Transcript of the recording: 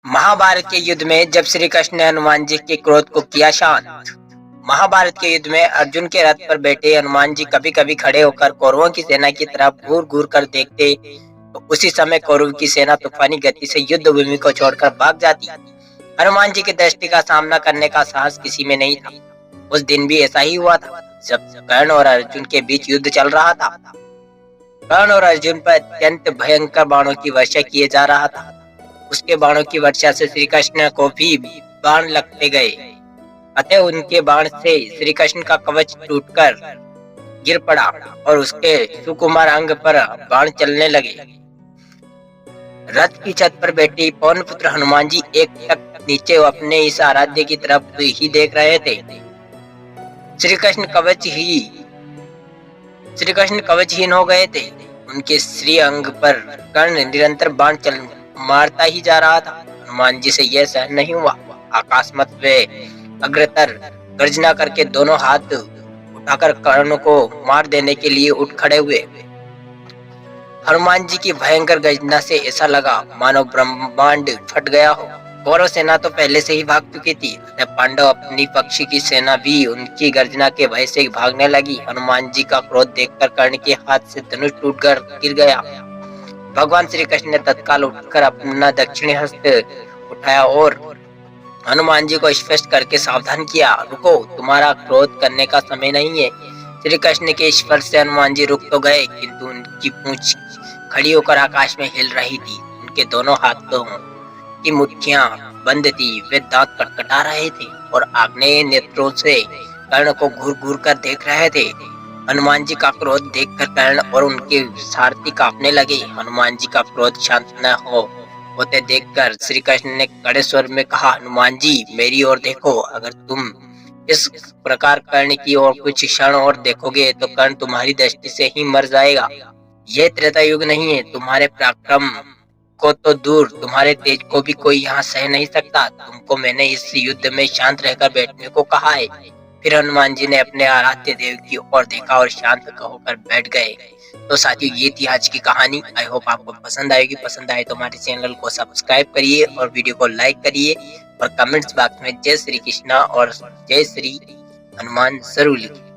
महाभारत के युद्ध में जब श्री कृष्ण ने हनुमान जी के क्रोध को किया शांत। महाभारत के युद्ध में अर्जुन के रथ पर बैठे हनुमान जी कभी कभी खड़े होकर कौरवों की सेना की तरफ घूर घूर कर देखते तो उसी समय कौरव की सेना तूफानी गति से युद्ध भूमि को छोड़कर भाग जाती। हनुमान जी की दृष्टि का सामना करने का साहस किसी में नहीं था। उस दिन भी ऐसा ही हुआ था जब कर्ण और अर्जुन के बीच युद्ध चल रहा था। कर्ण और अर्जुन पर अत्यंत भयंकर बाणों की वर्षा किए जा रहा था। उसके बाणों की वर्षा से श्री कृष्ण को भी बाण लगते गए, अतः उनके बाण से श्री कृष्ण का कवच टूटकर गिर पड़ा और उसके सुकुमार अंग पर बाण चलने लगे। रथ की छत पर बैठी पवन पुत्र हनुमान जी एक टक नीचे अपने इस आराध्य की तरफ ही देख रहे थे। श्री कृष्ण कवचहीन हो गए थे। उनके श्री अंग पर कर्ण निरंतर बाण चल मारता ही जा रहा था। हनुमान जी से यह सहन नहीं हुआ। आकाशमत वे अग्रतर गर्जना करके दोनों हाथ उठाकर कर्ण को मार देने के लिए उठ खड़े हुए। हनुमान जी की भयंकर गर्जना से ऐसा लगा मानो ब्रह्मांड फट गया हो। कौरव सेना तो पहले से ही भाग चुकी थी। पांडव अपनी पक्षी की सेना भी उनकी गर्जना के भय से भागने लगी। हनुमान जी का क्रोध देखकर कर्ण के हाथ से धनुष टूटकर गिर गया। भगवान श्री कृष्ण ने तत्काल उठकर अपना दक्षिणी हस्त उठाया और हनुमान जी को स्पष्ट करके सावधान किया, रुको, तुम्हारा क्रोध करने का समय नहीं है। श्री कृष्ण के स्पर्श से हनुमान जी रुक तो गए, किंतु उनकी पूंछ खड़ी होकर आकाश में हिल रही थी। उनके दोनों हाथों की मुट्ठियां बंद थी। वे दांत कटकटा रहे थे और आग्नेय नेत्रों से कर्ण को घूर घूर कर देख रहे थे। हनुमान जी का क्रोध देखकर कर्ण और उनके सारथी कांपने लगे। हनुमान जी का क्रोध शांत न होते देखकर श्री कृष्ण ने कड़े स्वर में कहा, हनुमान जी, मेरी ओर देखो। अगर तुम इस प्रकार कर्ण की ओर कुछ क्षण और देखोगे तो कर्ण तुम्हारी दृष्टि से ही मर जाएगा। यह त्रेता युग नहीं है। तुम्हारे पराक्रम को तो दूर, तुम्हारे तेज को भी कोई यहाँ सह नहीं सकता। तुमको मैंने इस युद्ध में शांत रहकर बैठने को कहा है। फिर हनुमान जी ने अपने आराध्य देव की ओर देखा और शांत होकर बैठ गए। तो साथियों, ये थी आज की कहानी। आई होप आपको पसंद आएगी। पसंद आए तो हमारे चैनल को सब्सक्राइब करिए और वीडियो को लाइक करिए और कमेंट्स बॉक्स में जय श्री कृष्णा और जय श्री हनुमान जरूर लिखिए।